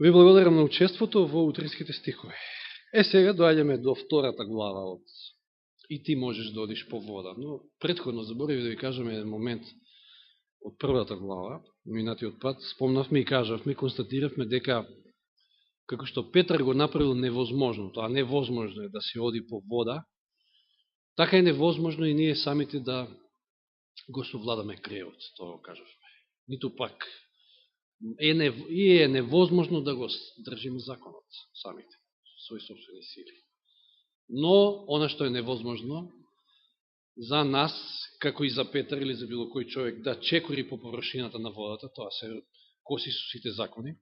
Ви благодарам на учеството во утринските стихови. Сега доаѓаме до втората глава од И ти можеш да одиш по вода. Но предходно заборавив да ви кажем еден момент од првата глава, минатиот пат, спомнавме и кажавме, констатиравме дека како што Петар го направил невозможното, а невозможно е да се оди по вода, така е невозможно и ние самите да го совладаме гревот, тоа го кажавме. Ниту пак е невозможно да го држиме законот самите, своји собствени сили. Но, она што е невозможно, за нас, како и за Петар или за било кој човек, да чекори по површината на водата, тоа се коси со сите закони,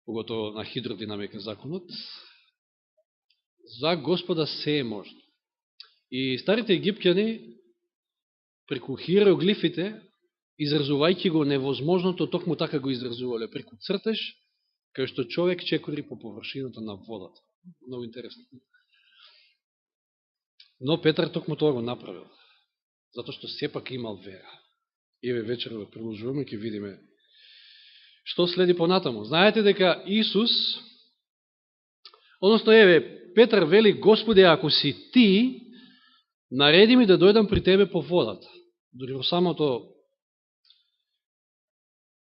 поготово на хидродинамика законот, за Господа се е можно. И старите египтјани, преку хиероглифите, изразувајќи го невозможното, токму така го изразувале, преку цртеж, кај што човек чекори по површината на водата. Много интересно. Но Петар токму тоа го направил, затоа што сепак имал вера. И вечер да продолжуваме, ќе видиме што следи понатаму. Знаете дека Исус, односно Петар вели: Господи, ако си ти, нареди ми да дојдам при тебе по водата. Дори во самото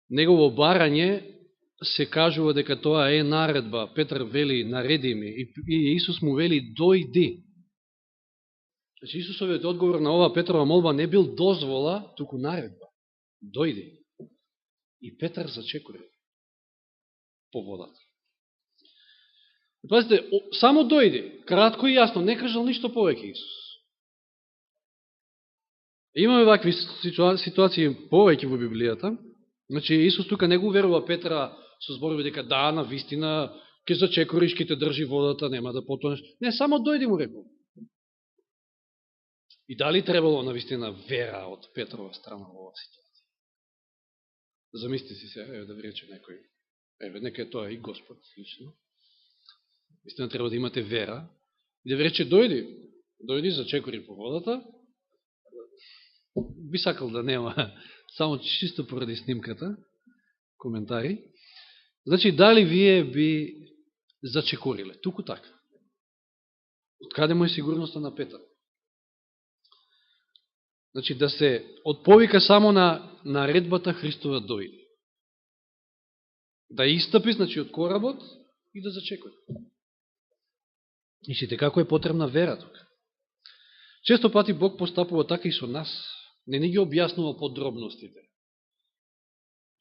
негово барање се кажува дека тоа е наредба. Петар вели: нареди ми. И Исус му вели: дојди. Значи Исусовиот одговор на оваа Петрова молба не бил дозвола, туку наредба. Дојди. И Петар зачекори по водата. Пазите, само дојди, кратко и јасно, не кажал ништо повеќе Исус. Имаме вакви ситуации повеќе во Библијата. Значи Исус тука не го уверува Петра со зборови дека да, на вистина, ќе зачекориш, ќе те држи водата, нема да потонеш. Не, само дојди му рекол. И дали требало на вистина вера од Петрова страна во оваа ситуација? Замислите си се, да ви рече некој, нека е тоа и Господ лично. Вистина треба да имате вера и да ви рече: дојди, зачекори по водата. Би сакал да нема, само чисто поради снимката, коментари. Значи, дали вие би зачекориле? Туку така. Од каде му е сигурноста на Петар? Значи, да се отповика само на наредбата Христова дојди. Да истапи, значи, од коработ и да зачекори. Ишите, како е потребна вера тука. Често пати Бог постапува така и со нас. Не ни ги објаснува подробностите.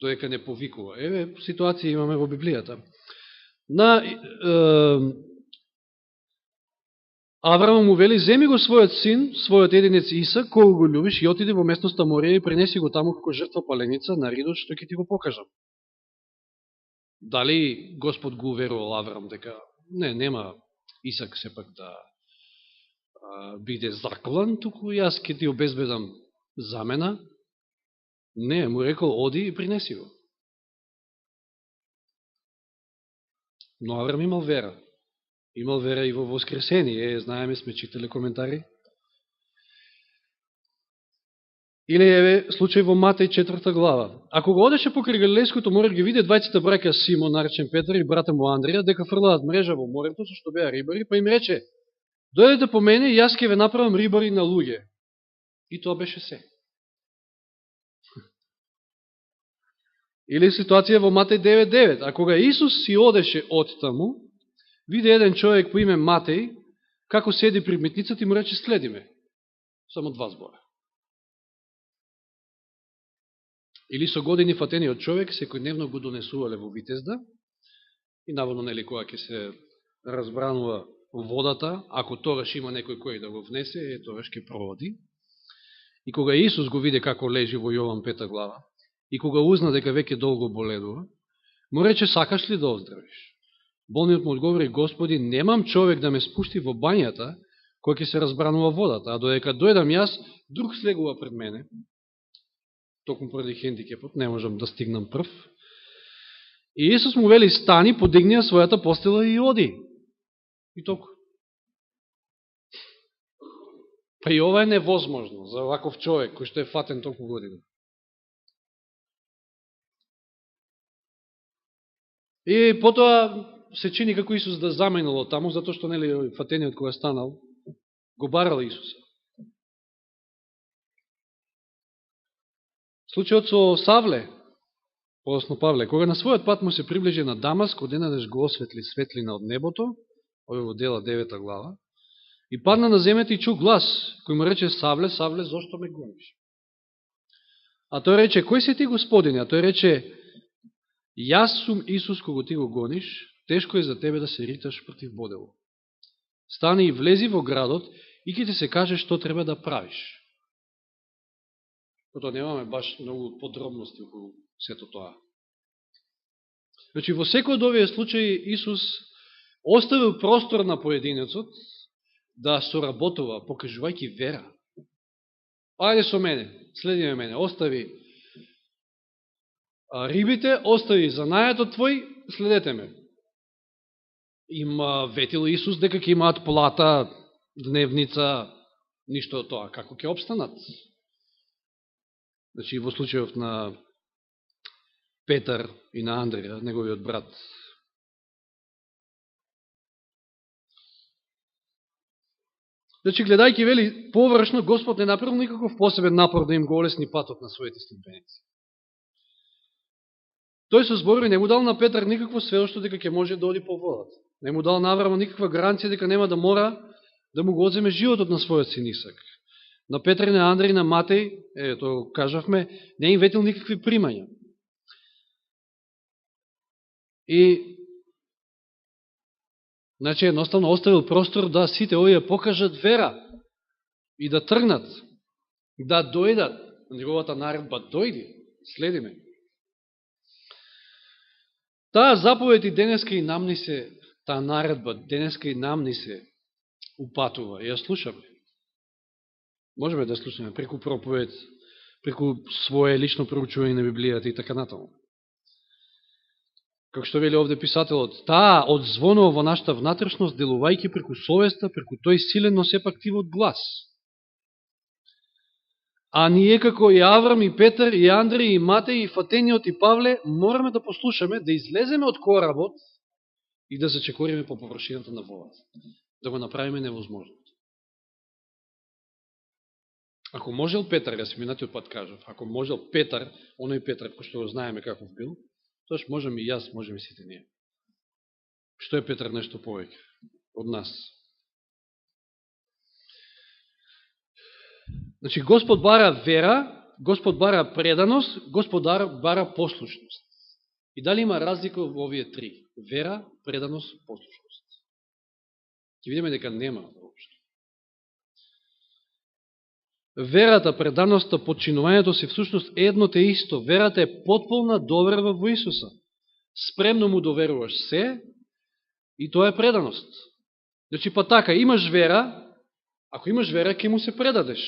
Доека не повикува. Ситуација имаме во Библијата. Авраам му вели: земи го својот син, својот единец Исак, кога го љубиш, и отиди во местноста Морија и пренеси го таму како жртва паленица на ридот, што ќе ти го покажам. Дали Господ го уверувал Авраам дека нема Исак сепак да биде заклан, туку јас ќе ти обезбедам замена? Не, му рекол: оди и принеси го. Но Авраам имал вера. Имал вера и во воскресение, знаеме, сме читали коментари. Или случај во Матеј 4 глава. Ако го одеше покрај Галилејското море, ги виде двајцата браќа Симон, наречен Петар, и брата му Андрија, дека фрлаат мрежа во морето, со што беа рибари, па им рече: дојдете по мене и јас ќе ве направам рибари на луѓе. И тоа беше се. Или ситуација во Матеј 9.9. А кога Исус си одеше од таму, виде еден човек по име Матеј, како седи при митницата и му рече: следи ме. Само 2 збора. Или со години фатениот човек секојдневно го донесувале во Витезда и наводно, кога ќе се разбранува водата, ако тогаш има некој кој да го внесе, тогаш ќе проводи. И кога Исус го виде како лежи во Јован 5 глава, и кога узна дека веќе долго боледува, му рече: сакаш ли да оздравиш? Болниот му одговори: Господи, немам човек да ме спушти во бањата, кој ќе се разбранува водата, а додека дојдам јас, друг слегува пред мене. Токму поради хендикепот, не можам да стигнам прв. И Исус му вели: стани, подигни ја својата постела и оди. И толку. Па и ова е невозможно за ваков човек, кој што е фатен толку година. И потоа се чини како Исус да заменило таму, затоа што нели фатениот кога станал, го барал Исуса. Случајот со Савле, односно Павле, кога на својот пат му се приближи на Дамаск, одненадеж го осветли светлина од небото, овој во дела 9 глава, и падна на земјата и чу глас, кој му рече: Савле, Савле, зошто ме гониш? А тој рече: кој си ти, Господине? А тој рече: јас сум Исус кого ти го гониш, тешко е за тебе да се риташ против бодело. Стани и влези во градот и ќе ти се каже што треба да правиш. Потоа немаме баш многу подробности околу сето тоа. Значи, во секој од овие случаи Исус оставил простор на поединецот да соработува, покажувајќи вера. Ајде со мене, следиме мене, остави рибите, остави занајатот твој, следете ме. Им ветил Исус дека ќе имаат плата, дневница, ништо од тоа. Како ќе обстанат? Значи, во случајов на Петар и на Андреја, неговиот брат. Значи, гледајќи, вели, површно, Господ не направил никаков посебен напор да им го олесни патот на своите следбеници. Тој со зборови не му дал на Петар никакво сведоштво дека ќе може да оди по водата. Не му дал на Авраам никаква гаранција дека нема да мора да му го одземе животот на својот син Исак. На Петар, на Андреј, на Матеј, тоа кажавме, не им ветил никакви примања. И, значи, едноставно оставил простор да сите овие покажат вера и да тргнат, да дојдат. Неговата наредба: дојди, следи ме. Таа заповед и денеска и нам ни се, таа наредба денеска и нам ни се упатува. И ја слушаме. Можеме да слушаме преку проповед, преку своje лично проучување на Библијата и така натаму. Како што вели овде писателот, таа одзвонува во нашата внатрешност, делувајќи преку совеста, преку тој силен, но сепак тивот глас. А ние како и Аврам, и Петар, и Андреј, и Матеј, и Фатениот, и Павле, мораме да послушаме, да излеземе од коработ и да зачекориме по површината на водата. Да го направиме невозможно. Ако можел Петар, ја си минатиот пат кажав, ако можел Петар, оној Петар, кој што го знаеме каков бил, тоаш можем и јас, можем и сите ние. Што е Петар нешто повеќе од нас? Значи, Господ бара вера, Господ бара преданост, Господ бара послушност. И дали има разлика во овие три? Вера, преданост, послушност. Ќе видиме дека нема воопшто. Верата, преданоста, подчинувањето се всушност едно те исто. Верата е потполна доверба во Исуса. Спремно му доверуваш се и тоа е преданост. Значи, па така, имаш вера, ако имаш вера, ќе му се предадеш.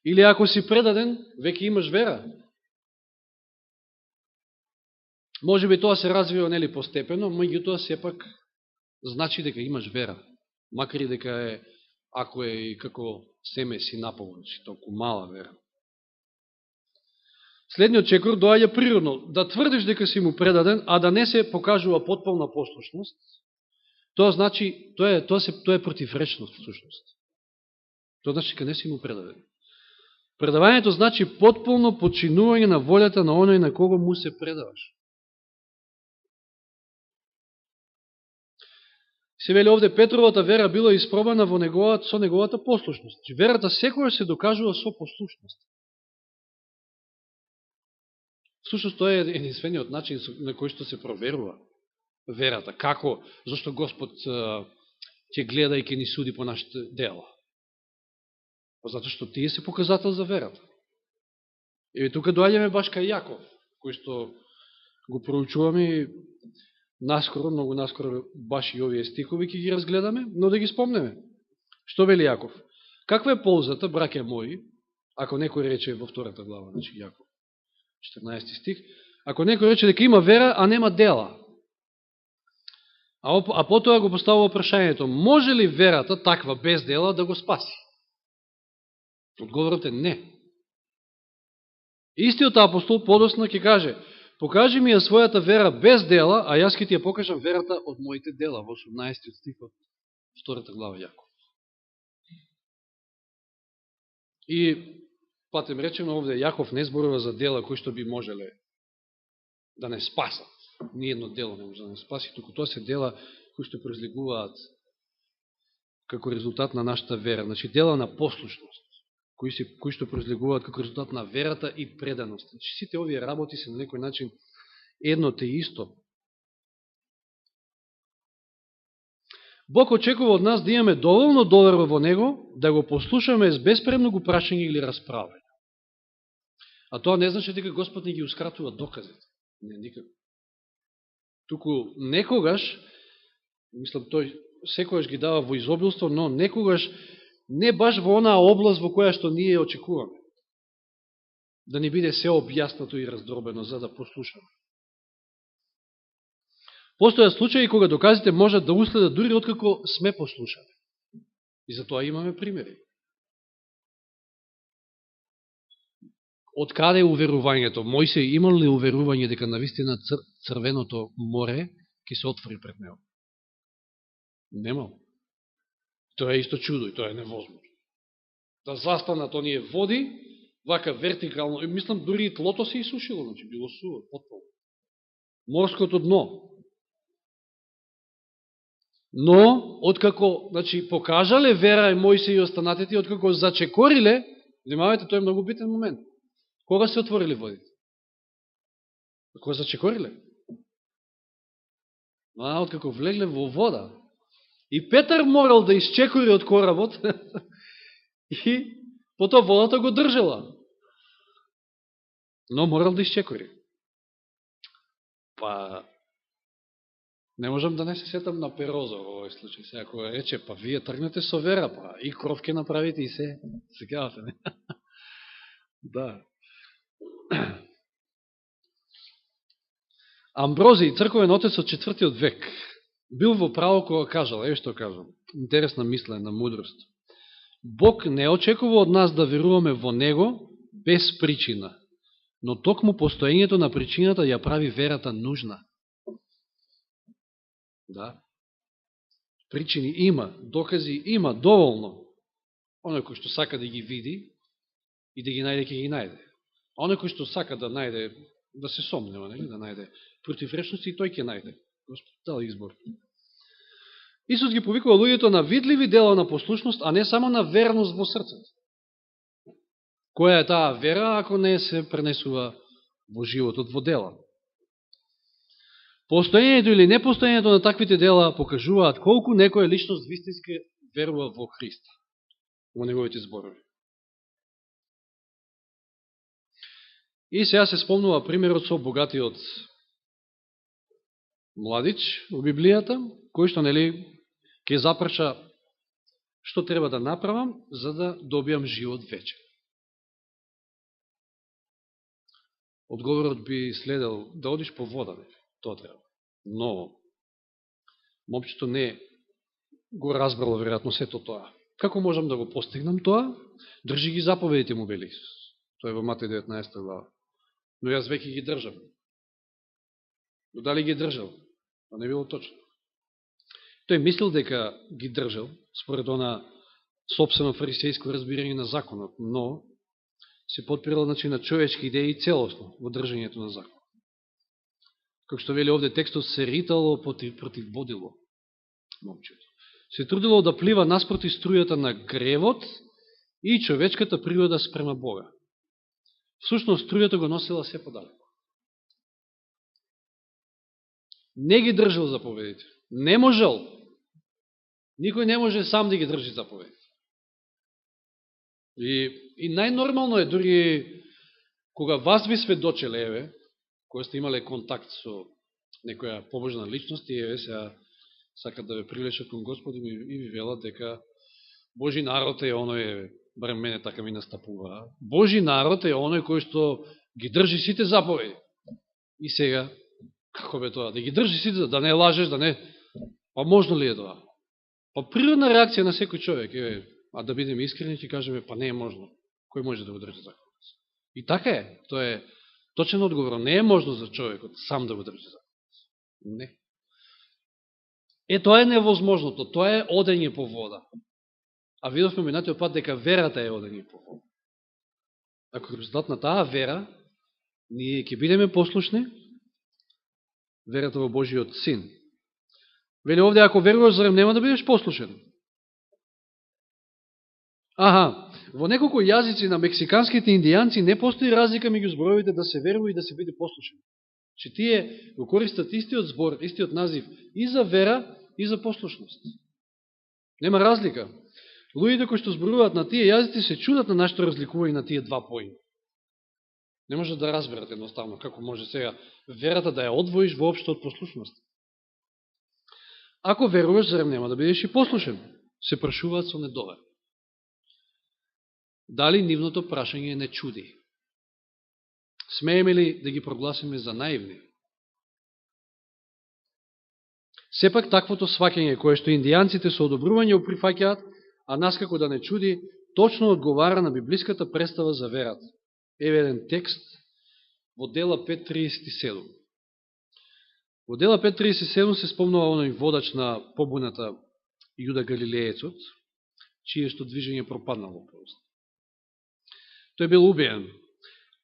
Или ако си предаден, веќе имаш вера. Може би тоа се развива, нели, постепено, меѓутоа сепак значи дека имаш вера. Макар и дека е, ако е и како семе си наполнен, толку мала вера. Следниот чекор доаѓа природно. Да тврдиш дека си му предаден, а да не се покажува потполна послушност, тоа значи, тоа е противречност, всушност. Тоа значи дека не си му предаден. Предавањето значи потполно подчинување на волјата на оној на кого му се предаваш. Се вели овде, Петровата вера била испробана со неговата послушност. Верата секојаш се докажува со послушност. Всушност, тоа е единствениот начин на кој што се проверува верата. Како? Зошто Господ ќе гледа и ќе ни суди по нашите дела? Зато што тие се показател за верата. И тука доаѓаме баш кај Јаков, кој што го проучуваме и наскоро, многу наскоро, баш и овие стихови ќе ги разгледаме, но да ги спомнеме. Што вели Јаков? Каква е ползата, браќа мои, ако некој рече во втората глава, значи Јаков, 14 стих, ако некој рече дека има вера, а нема дела. А потоа го поставува прашањето, може ли верата, таква без дела, да го спаси? Одговорот е не. Истиот апостол подосна ќе каже, Покажи ми ја својата вера без дела, а јас ќе ти ја покажам верата од моите дела, во 18 стих од 2 глава Јаков. И, патем речено, овде Јаков не зборува за дела кои што би можеле да не спасат. Ниедно дело не може да не спаси, туку тоа се дела кои што произлегуваат како резултат на нашата вера. Значи, дела на послушност, кои што произлегуваат како резултат на верата и преданост. Значи, сите овие работи се на некој начин едно те исто. Бог очекува од нас да имаме доволно доверба во Него, да го послушаме без премногу прашање или расправање. А тоа не значи дека Господ не ги ускратува доказите. Не, никако. Туку некогаш, мислам, тој секогаш ги дава во изобилство, но некогаш не баш во онаа област во која што ние очекуваме. Да ни биде се објаснато и раздробено, за да послушаме. Постојат случаи кога доказите можат да уследат дури откако сме послушани. И за тоа имаме примери. Од каде е уверувањето? Мојсей имал ли уверување дека навистина црвеното море ќе се отвори пред него? Немал. Тоа е исто чудо и тоа е невозможно. Да застанат оние води, вака вертикално, мислам, дури и тлото се исушило, значи било суво, потполно. Морското дно. Но, откако, значи, покажале вера и Мојсей и останатите, откако зачекориле, внимавајте, тоа е многу битен момент. Кога се отворили водите? Кога зачекориле? Откако влегле во вода. И Петар морал да исчекори од коработ и потоа водата го држала. Но морал да исчекори. Па, не можам да не се сетам на Пероза во овој случај. Сега кога рече, па вие тргнете со вера, па и кров ке направите и се. Секавате, не? Да. Амброзиј, црковен отец од 4. век, бил во право кога кажал, што кажам, интересна мисла, на мудрост. Бог не очекува од нас да веруваме во Него без причина, но токму постоењето на причината ја прави верата нужна. Да. Причини има, докази има доволно. Оној кој што сака да ги види и да ги најде, ќе ги најде. Оној кој што сака да најде, да се сомнева, да најде противречности, и тој ќе најде. Господ дал избор. Исус ги повикува луѓето на видливи дела на послушност, а не само на верност во срцето. Која е таа вера, ако не се пренесува во животот, во дела? Постоењето или непостоењето на таквите дела покажуваат колку некоја личност вистински верува во Христа, во неговите зборови. И сега се спомнува примерот со богатиот младич во Библијата, кој што, нели, ќе запрача што треба да направам за да добијам живот вечен. Одговорот би следел да одиш по вода, тоа треба. Но момчето не го разбрало веројатно сето тоа. Како можам да го постигнам тоа? Држи ги заповедите, му вели Исус. Тоа е во Матеј 19 глава. Но јас веќе ги држам. Но дали ги држал? А не било точно. Тој мислил дека ги држал, според она собствено фарисејско разбирање на законот, но се подпирал, значи, на човечки идеи целосно во држањето на закон. Како што вели овде текстот, се ритало против водило момчето. Се трудило да плива наспроти струјата на гревот и човечката природа спрема Бога. Всушност, струјата го носила се подалеку. Не ги држал заповедите. Не можел. Никој не може сам да ги држи заповедите. И најнормално е, дури кога вас ви сведочеле, еве, кога сте имале контакт со некоја побожна личност и еве сега сакат да ве привлечат кон Господ и ви велат дека Божи народ е оној, барем мене така ми настапува, Божи народ е оној кој што ги држи сите заповеди. И сега, како бе тоа? Да ги држи сите, да не лажеш, да не... Па можно ли е тоа? Па природна реакција на секој човек, еве, а да бидеме искрени, ќе кажеме, па не е можно. Кој може да го држи законот? И така е. Тоа е Точен одговор, не е можно за човекот сам да го држи законот. Не. Тоа е невозможното, тоа е одење по вода. А видовме минатиот пат дека верата е одење по вода. Ако резултат на таа вера, ние ќе бидеме послушни, верата во Божиот Син. Вели овде, ако веруваш, зарем нема да бидеш послушен? Во неколку јазици на мексиканските индијанци не постои разлика меѓу зборовите да се верува и да се биде послушен. Че тие го користат истиот збор, истиот назив и за вера, и за послушност. Нема разлика. Луѓето кои што зборуваат на тие јазици се чудат на нашето разликување на тие два поима. Не може да разберат едноставно како може сега верата да ја одвоиш воопшто од послушност. Ако веруваш, зарем нема да бидеш и послушен? Се прашуваат со недовер. Дали нивното прашање не чуди? Смееме ли да ги прогласиме за наивни? Сепак таквото сваќање кое што индијанците со одобрување прифаќаат, а нас како да не чуди, точно одговара на библиската представа за верата. Еве еден текст во Дела 5.37. Во Дела 5.37 се спомнува оној водач на побуната Јуда Галилеецот, чието движење пропаднало просто. Тој бил убиен.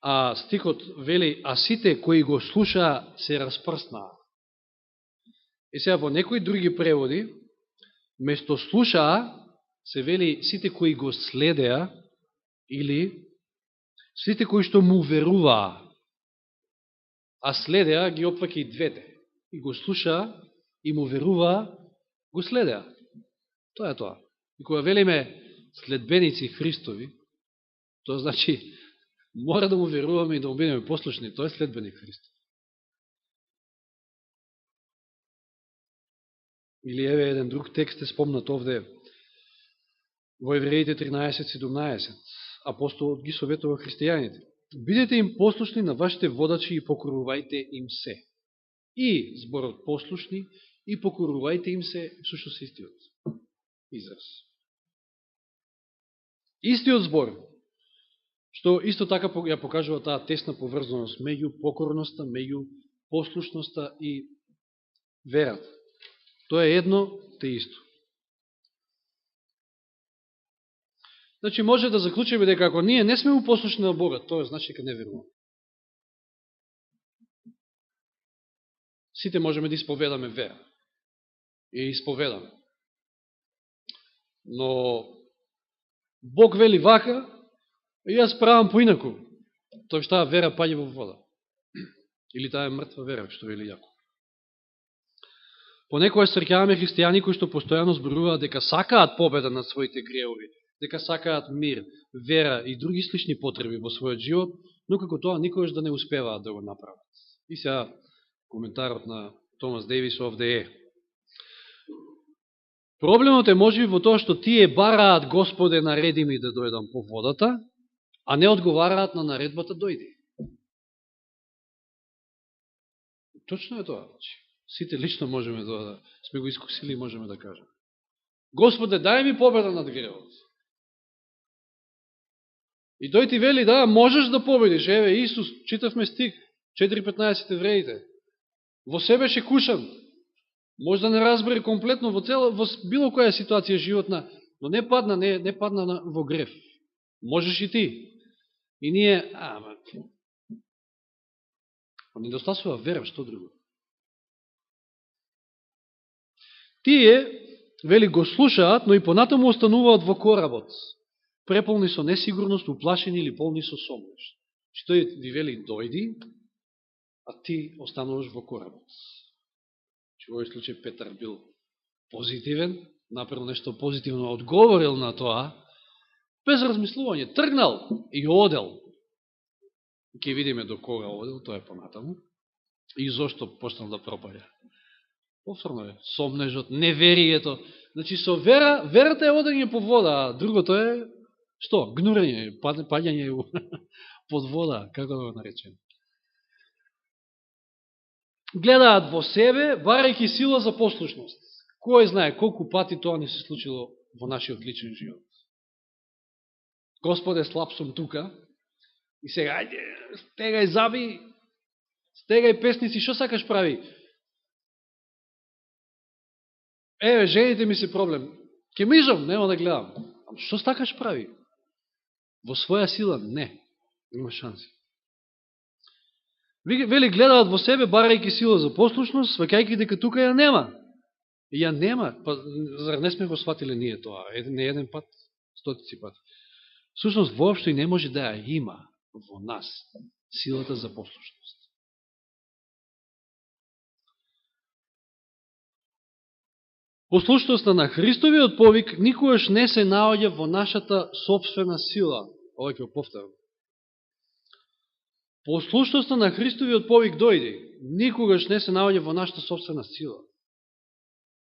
А стихот вели, а сите кои го слушаа се распрснаа. И сега во некои други преводи, место слушаа, се вели сите кои го следеа, или сите кои што му веруваа. А следеа ги опфаќа и двете. И го слушаа, и му веруваа, го следеа. Тоа е тоа. И кога велиме следбеници Христови, тоа значи мора да му веруваме и да му бидеме послушни. Тој е следбеник Христов. Или еве еден друг текст е спомнат овде во Евреите 13.17. Апостолот ги советува христијаните. Бидете им послушни на вашите водачи и покорувајте им се. И зборот послушни и покорувајте им се, всушност истиот израз. Истиот збор, што исто така ја покажува таа тесна поврзаност меѓу покорноста, меѓу послушноста и верата. Тоа е едно те исто. Значи, може да заклучиме дека ако ние не сме послушни на Бога, тоа значи дека не веруваме. Сите можеме да исповедаме вера. И исповедаме. Но Бог вели вака, и јас правам поинаку. Тоа што таа вера паѓа во вода. Или таа е мртва вера, што вели Јаков. Понекогаш среќаваме христијани кои што постојано зборуваат дека сакаат победа над своите греови, дека сакаат мир, вера и други слични потреби во својот живот, но како тоа никогаш да не успеваат да го направат. И сега коментарот на Томас Дејвис овде е. Проблемот е можеби во тоа што тие бараат Господе нареди ми да дојдам по водата, а не одговараат на наредбата дојди. Точно е тоа. Сите лично можеме да сме го искусили и можеме да кажем. Господе, дај ми победа над гревот. И тој ти вели, да, можеш да победиш. Еве, Исус, читавме стих, 4.15 евреите. Во себе ше кушан. Може да не разбере комплетно во било која ситуација животна, но не падна во грев. Можеш и ти. И ние, недостасува вера, што друго. Тие, вели, го слушаат, но и понатаму остануваат во коработ, преполни со несигурност, уплашени или полни со сомнеш. Што ви вели, дојди, а ти остануваш во коработ. Во овој случај Петар бил позитивен, направил нешто позитивно, одговорил на тоа, без размислување, тргнал и одел. Ке видиме до кога одел, тоа е понатаму, и зошто почнал да пропаѓа. Повторно е, сомнежот, неверието. Значи, со верата е одење по вода, а другото е, што? Гнурење, паѓање под вода, како да го наречем. Гледаат во себе, барајќи сила за послушност. Кој знае колку пати тоа не се случило во нашиот личен живот. Господе, слаб сум тука, И сега, ајде, стегај заби, стегај песници, шо сакаш прави? Еве, жените ми се проблем. Ке мижам, нема да гледам. Ама шо сакаш прави? Во своја сила? Не. Има шанси. Вели, гледаат во себе, барајќи сила за послушност, сваќајќи дека тука ја нема. И ја нема. Па, зар не сме го сватиле ние тоа? Не еден пат, стотици пат. Всушност, воопшто и не може да ја има во нас силата за послушност. Послушноста на Христовиот повик никогаш не се наоѓа во нашата собствена сила. Ова ќе го повторам. Послушноста на Христовиот повик дојде, никогаш не се наоѓа во нашата собствена сила.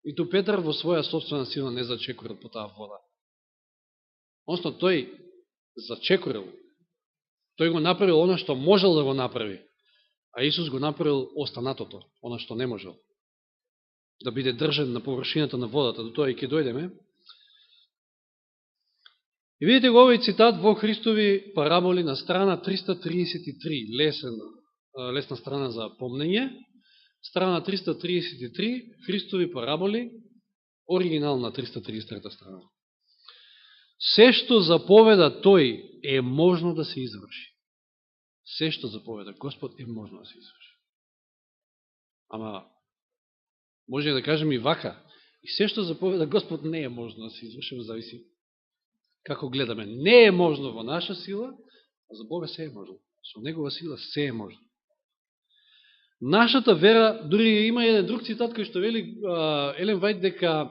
И ту Петар во своја собствена сила не зачекорил по таа вода. Односно, тој зачекорил. Тој го направил она што можел да го направи. А Исус го направил останатото, она што не можел. Да биде држан на површината на водата. До тоа и ќе дојдеме. И видите го овој цитат во Христови параболи на страна 333. Лесна страна за помнење. Страна 333, Христови параболи, оригинал на 333 страна. Се што заповеда тој е можно да се изврши. Се што заповеда Господ е можно да се изврши. Ама, може да кажем и вака, и се што заповеда Господ не е можно да се изврши, зависи како гледаме. Не е можно во наша сила, а за Бога се е можно. Со Негова сила се е можно. Нашата вера, дури има еден друг цитат кој што вели Елен Вајд дека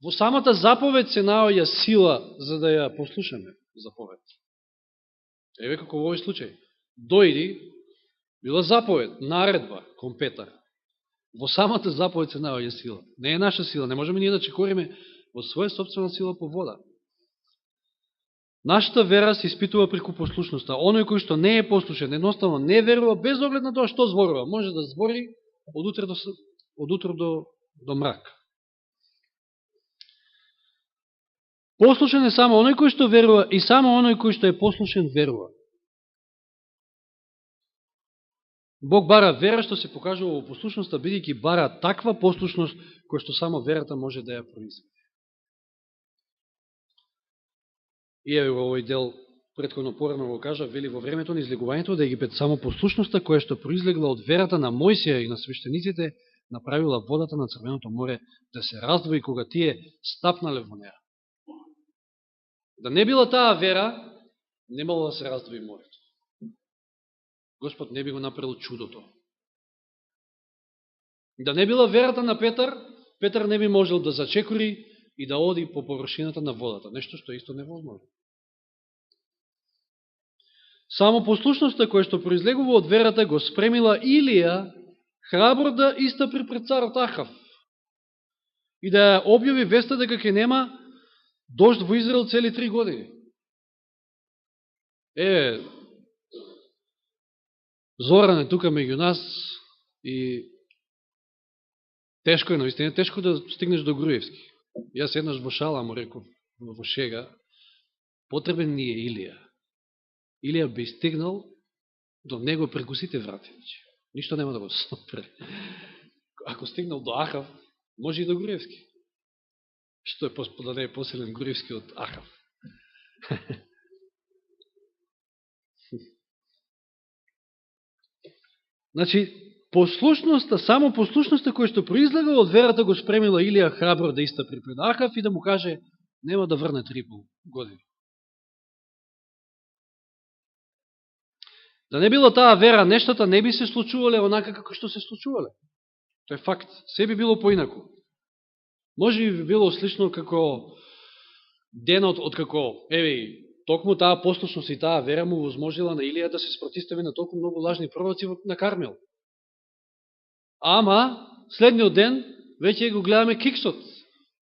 во самата заповед се наоѓа сила за да ја послушаме заповед. Еве како во овој случај. Дојди, била заповед, наредба кон Петар. Во самата заповед се наоѓа сила. Не е наша сила, не можеме ние да чекориме во своја собствена сила по вода. Нашата вера се испитува преку послушноста. Оној кој што не е послушен, едноставно не верува, без оглед на тоа што зборува. Може да збори од утро до мрак. Послушен е само оној кој што верува и само оној кој што е послушен верува. Бог бара вера што се покажува во послушноста, бидејќи бара таква послушност која што само верата може да ја произведе. И еве во овој дел, претходно порано го кажа, вели во времето на излегувањето од Египет, само послушноста која што произлегла од верата на Мојсија и на свештениците, направила водата на Црвеното море да се раздвои кога тие стапнале во неа. Да не била таа вера, немало да се раздвои морето. Господ не би го направил чудото. Да не била верата на Петар, Петар не би можел да зачекори и да оди по површината на водата. Нешто што е исто невозможно. Само послушноста која што произлегува од верата го спремила Илија храбро да истапри пред царот Ахав и да ја објави веста дека ќе нема дожд во Израел цели 3 години. Зоран е тука меѓу нас и тешко е, наистина тешко да стигнеш до Груевски. Јас еднаш во шала му реков, во шега, потребен ни е Илија. Илија би стигнал до него преку сите врати. Ништо нема да го сопре. Ако стигнал до Ахав, може и до Груевски. Што е да не е посилен Груевски од Ахав. Значи, послушноста, само послушноста која што произлега од верата го спремила Илија храбро да истапри пред Ахав и да му каже нема да врне 3,5 години. Да не било таа вера, нештата не би се случувале онака како што се случувале. Тоа е факт. Се би било поинаку. Може би било слично како денот од како, еве, токму таа послушност и таа вера му возможила на Илија да се спротистави на толку многу лажни пророци на Кармел. Ама, следниот ден, веќе го гледаме киксот.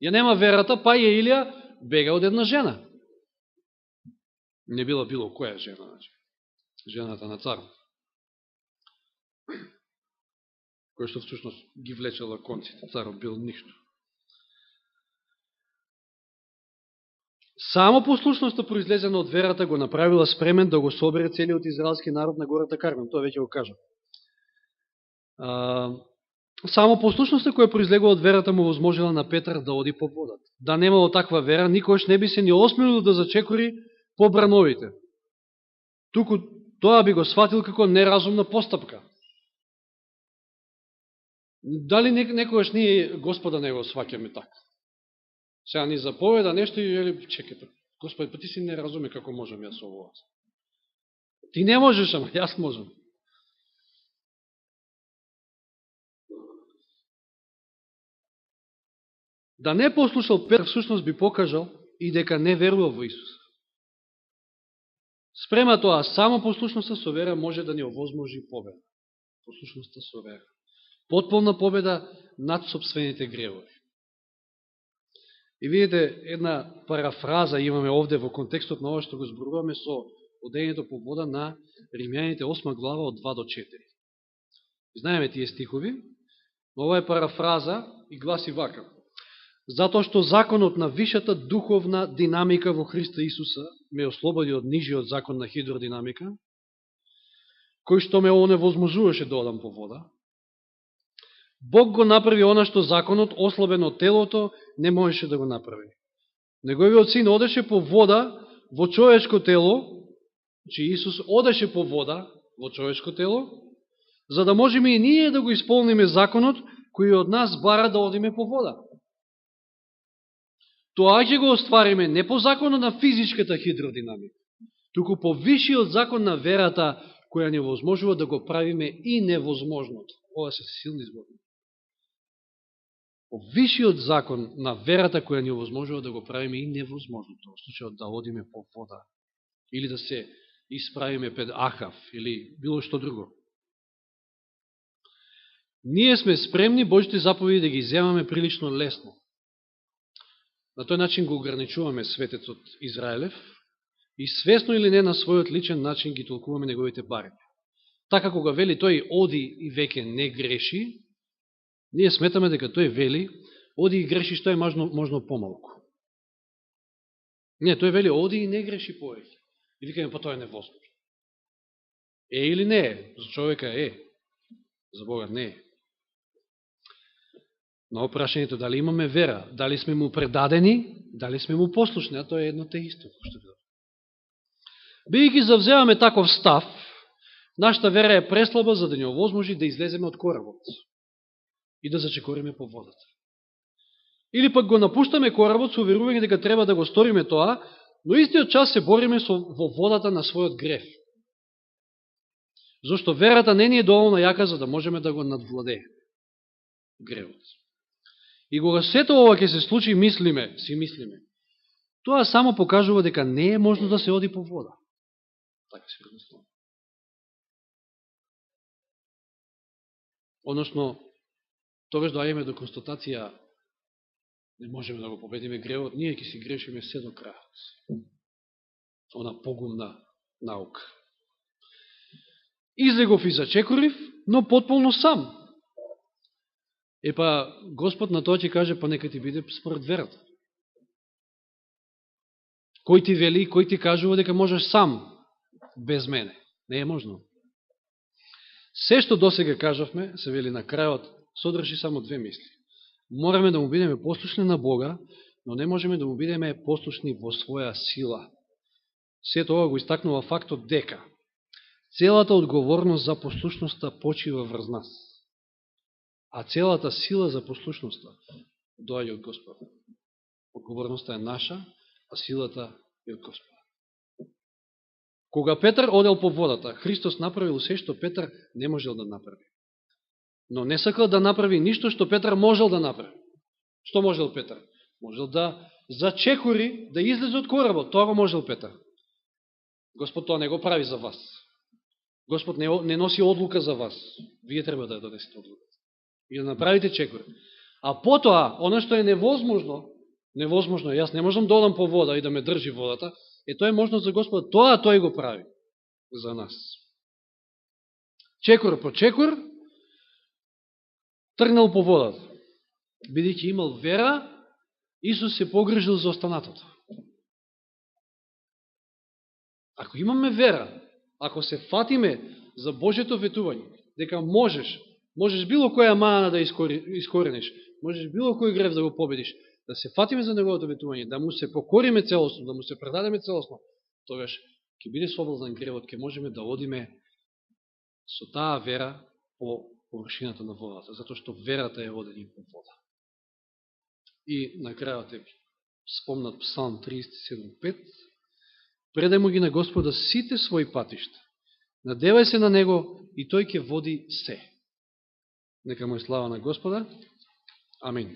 Ја нема верата, па ја Илија бега од една жена. Не било која жена, значи. Жената на царот. Кој што всушност ги влечела конците. Царот бил ништо. Само послушноста произлезена од верата го направила спремен да го собере целиот израелски народ на гората Кармел. Тоа веќе го кажа. Само послушноста која произлегува од верата му возможила на Петар да оди по водата. Да немало таква вера, никош не би се ни осмелил да зачекори по брановите. Туку тоа би го сватил како неразумна постапка. Дали некојаш ние Господа не го сваќаме така? Сега ни заповеда нешто и вели, чекай, Господи, па ти си не разуме како можам јас ово. Ти не можеш, ама јас можам. Да не послушал Петар, всушност би покажал и дека не верувал во Исус. Спрема тоа, само послушноста со вера може да ни овозможи победа. Послушноста со вера. Потполна победа над собствените гревови. И видите, една парафраза имаме овде во контекстот на ова што го зборуваме со одењето по вода на Римјаните 8 глава од 2 до 4. Знаеме тие стихови, но ова е парафраза и гласи вака. Затоа што законот на вишата духовна динамика во Христа Исуса ме ослободи од нижиот закон на хидродинамика, кој што ме оневозможуваше да одам по вода. Бог го направи она што законот, ослабен од телото, не можеше да го направи. Неговиот син одеше по вода во човечко тело, че Исус одеше по вода во човечко тело, за да можеме и ние да го исполниме законот, кој од нас бара да одиме по вода. Тоа ќе го оствариме не по законот на физичката хидродинамика, туку по вишиот закон на верата, која ни возможува да го правиме и невозможното. Ова се силни зборови. По вишиот закон на верата, која ни возможува да го правиме и невозможното, во случајот да одиме по вода, или да се исправиме пред Ахав, или било што друго. Ние сме спремни Божите заповеди да ги земаме прилично лесно. На тој начин го ограничуваме светецот Израелев и свесно или не на својот личен начин ги толкуваме неговите барења. Така кога вели тој оди и веќе не греши, ние сметаме дека тој вели оди и греши што е можно помалку. Не, тој вели оди и не греши повеќе. И викаме, па тоа е невозможно. Е или не е? За човека е. За Бога не е. Но прашањето дали имаме вера, дали сме му предадени, дали сме му послушни, а тоа е едно те исто. Бидејќи завземаме таков став, нашата вера е преслаба за да ни овозможи да излеземе од коработ и да зачекориме по водата. Или пак го напуштаме коработ со уверување дека треба да го сториме тоа, но истиот час се бориме во водата на својот грев. Зошто верата не ни е доволно јака за да можеме да го надвладееме гревот. И кога сето ова ќе се случи, си мислиме, тоа само покажува дека не е можно да се оди по вода. Така се размислуваме. Односно, тогаш доаѓаме до констатација, не можеме да го победиме гревот, ние ќе си грешиме се до крајот. Она погумна наука. Излегов и зачекорив, но потполно сам. Епа, Господ на тоа ќе каже, па нека ти биде според верата. Кој ти вели, кој ти кажува дека можеш сам, без мене? Не е можно. Се што досега кажавме, се вели на крајот, содржи само две мисли. Мораме да му бидеме послушни на Бога, но не можеме да му бидеме послушни во своја сила. Сето ова го истакнува фактот дека целата одговорност за послушноста почива врз нас. А целата сила за послушноста доаѓа од Господа. Одговорноста е наша, а силата е од Господа. Кога Петар одел по водата, Христос направил се што Петар не можел да направи. Но не сакал да направи ништо што Петар можел да направи. Што можел Петар? Можел да зачекори, да излезе од коработ. Тоа го можел Петар. Господ тоа не го прави за вас. Господ не носи одлука за вас. Вие треба да донесете одлука. И да направите чекор. А потоа, оно што е невозможно, јас не можам да одам по вода и да ме држи водата, тоа е можно за Господ. Тоа тој го прави за нас. Чекор по чекор, тргнал по водата. Бидејќи имал вера, Исус се погрижил за останатото. Ако имаме вера, ако се фатиме за Божјето ветување, дека можеш било која мана да искорениш, можеш било кој грев да го победиш, да се фатиме за неговото ветување, да му се покориме целосно, да му се предадеме целосно, тогаш ќе биде соблазнен гревот, ќе можеме да одиме со таа вера по површината на водата, затоа што верата е одење по вода. И на крајот е спомнат Псалм 37:5. Предај му ги на Господа сите своји патишта. Надевај се на Него и Тој ќе води се. Нека му е слава на Господа. Амин.